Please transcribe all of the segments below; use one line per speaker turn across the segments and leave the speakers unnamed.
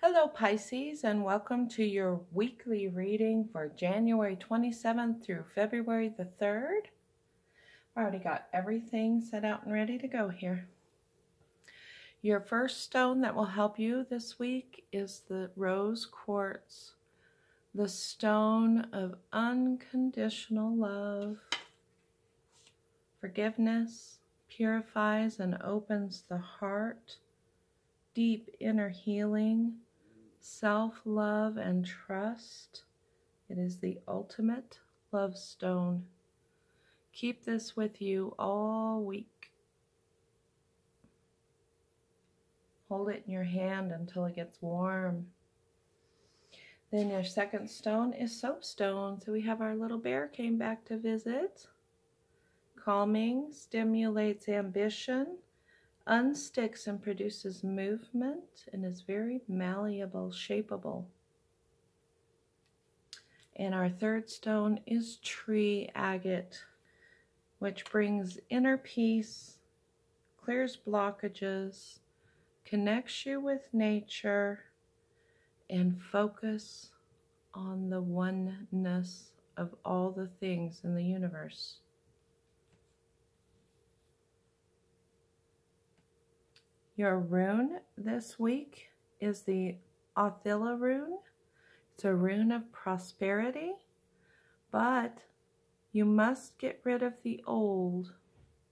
Hello Pisces, and welcome to your weekly reading for January 27th through February the 3rd. I already got everything set out and ready to go here. Your first stone that will help you this week is the rose quartz, the stone of unconditional love. Forgiveness purifies and opens the heart, deep inner healing, self-love and trust. It is the ultimate love stone. Keep this with you all week. Hold it in your hand until it gets warm. Then your second stone is soapstone. So we have our little bear came back to visit. Calming, stimulates ambition, unsticks and produces movement, and is very malleable, shapeable. And our third stone is tree agate, which brings inner peace, clears blockages, connects you with nature, and focus on the oneness of all the things in the universe. Your rune this week is the Othila rune. It's a rune of prosperity, but you must get rid of the old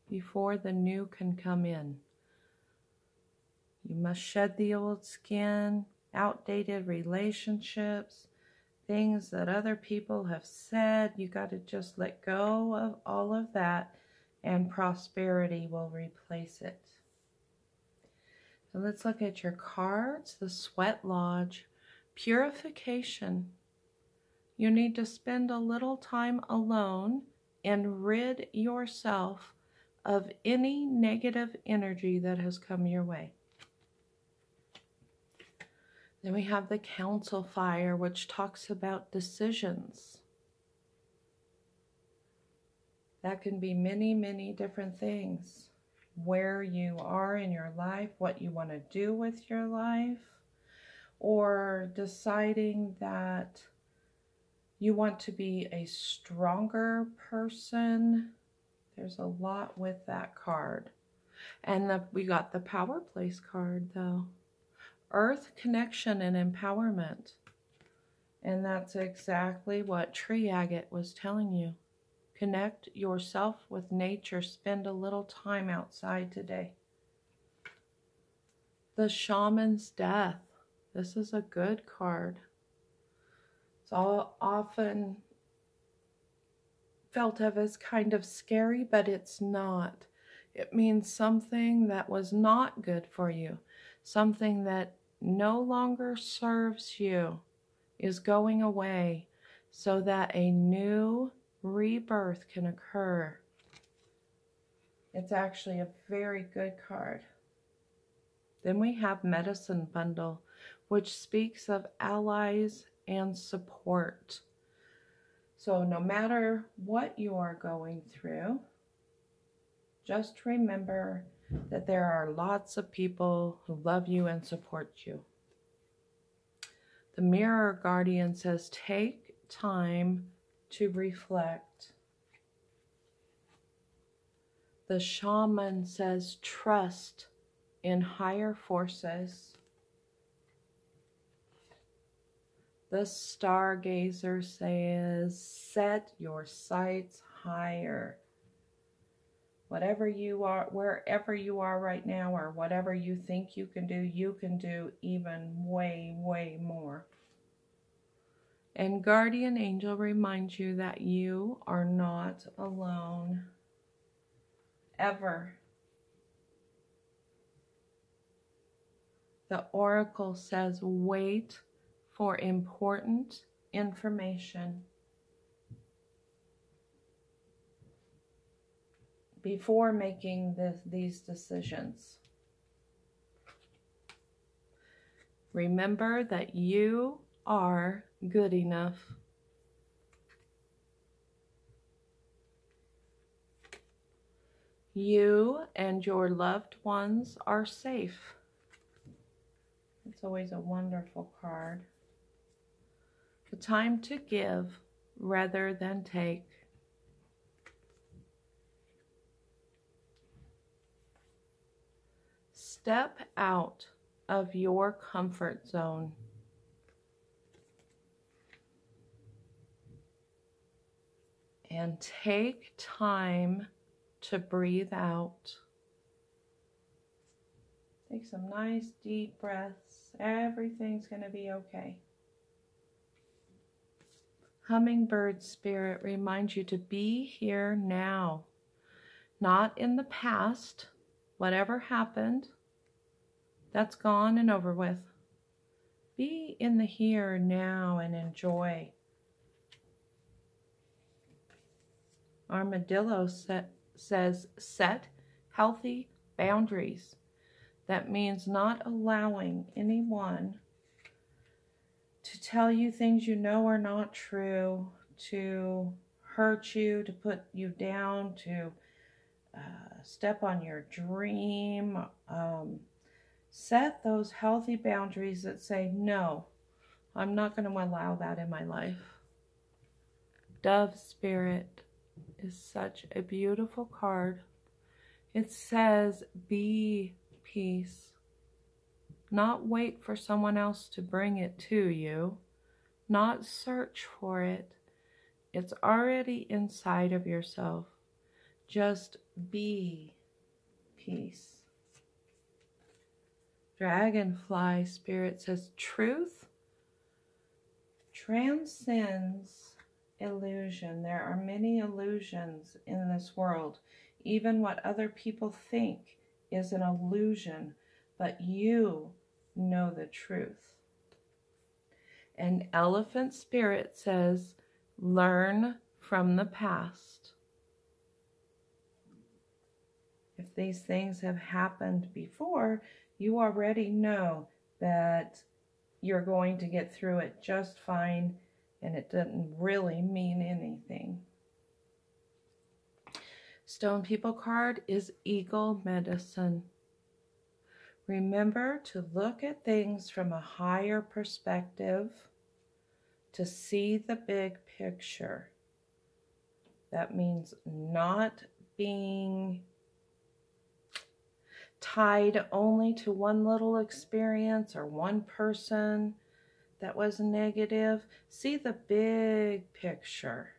before the new can come in. You must shed the old skin, outdated relationships, things that other people have said. You got to just let go of all of that, and prosperity will replace it. So let's look at your cards. The Sweat Lodge, purification. You need to spend a little time alone and rid yourself of any negative energy that has come your way. Then we have the Council Fire, which talks about decisions. That can be many, many different things. Where you are in your life, what you want to do with your life, or deciding that you want to be a stronger person. There's a lot with that card. And we got the Power Place card though. Earth connection and empowerment. And that's exactly what tree agate was telling you. Connect yourself with nature. Spend a little time outside today. The Shaman's Death. This is a good card. It's all often felt of as kind of scary, but it's not. It means something that was not good for you, something that no longer serves you, is going away so that a new rebirth can occur. It's actually a very good card. Then we have Medicine Bundle, which speaks of allies and support. So no matter what you are going through, just remember that there are lots of people who love you and support you. The Mirror Guardian says, take time to reflect. The Shaman says, trust in higher forces. The Stargazer says, set your sights higher. Whatever you are, wherever you are right now, or whatever you think you can do even way, way more. And Guardian Angel reminds you that you are not alone. Ever. The Oracle says, wait for important information before making these decisions. Remember that you are good enough. You and your loved ones are safe. It's always a wonderful card. The time to give rather than take. Step out of your comfort zone. And take time to breathe out. Take some nice deep breaths. Everything's going to be okay. Hummingbird spirit reminds you to be here now, not in the past. Whatever happened, that's gone and over with. Be in the here now and enjoy. Armadillo says set healthy boundaries. That means not allowing anyone to tell you things you know are not true, to hurt you, to put you down, to step on your dream. Set those healthy boundaries that say, no, I'm not going to allow that in my life. Dove spirit is such a beautiful card. It says, be peace. Not wait for someone else to bring it to you. Not search for it. It's already inside of yourself. Just be peace. Dragonfly spirit says, truth transcends illusion. There are many illusions in this world. Even what other people think is an illusion, but you know the truth. And elephant spirit says, learn from the past. If these things have happened before, you already know that you're going to get through it just fine, and it doesn't really mean anything. Stone People card is Eagle Medicine. Remember to look at things from a higher perspective, to see the big picture. That means not being tied only to one little experience or one person that was negative. See the big picture.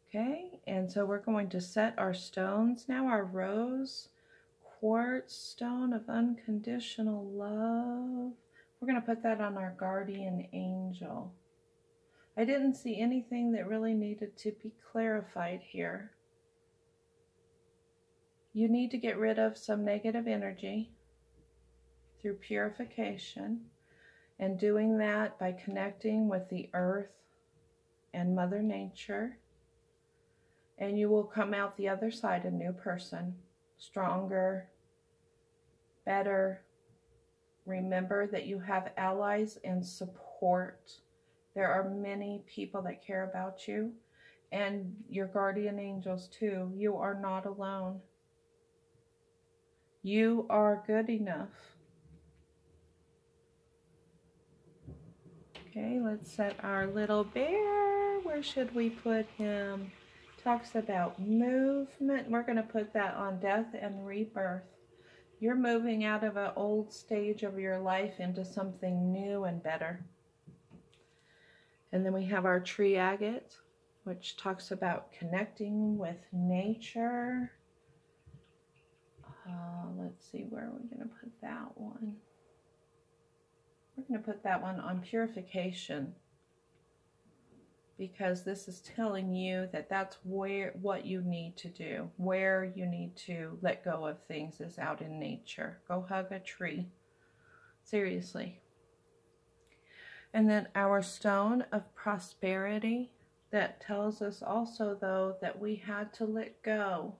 Okay, and so we're going to set our stones now. Our rose quartz stone of unconditional love. We're going to put that on our guardian angel. I didn't see anything that really needed to be clarified here. You need to get rid of some negative energy through purification, and doing that by connecting with the earth and Mother Nature. And you will come out the other side a new person, stronger, better. Remember that you have allies and support. There are many people that care about you, and your guardian angels too. You are not alone. You are good enough. Okay, let's set our little bear. Where should we put him? Talks about movement. We're going to put that on death and rebirth. You're moving out of an old stage of your life into something new and better. And then we have our tree agate, which talks about connecting with nature. Let's see, where are we going to put that one? We're going to put that one on purification, because this is telling you that that's what you need to do. Where you need to let go of things is out in nature. Go hug a tree. Seriously. And then our stone of prosperity, that tells us also, though, that we had to let go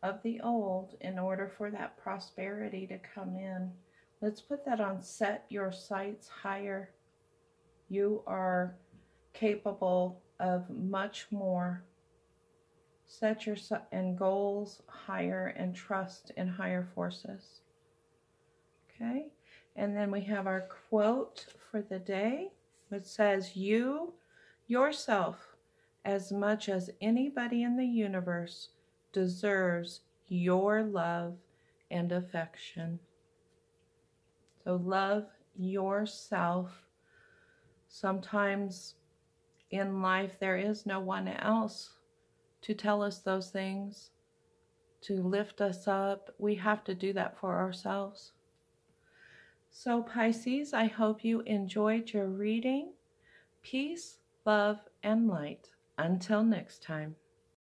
of the old in order for that prosperity to come in. Let's put that on set your sights higher. You are capable of much more. Set your and goals higher and trust in higher forces. Okay, and then we have our quote for the day, which says, "You, yourself, as much as anybody in the universe, deserves your love and affection." So love yourself. Sometimes in life there is no one else to tell us those things, to lift us up. We have to do that for ourselves. So Pisces, I hope you enjoyed your reading. Peace, love, and light. Until next time.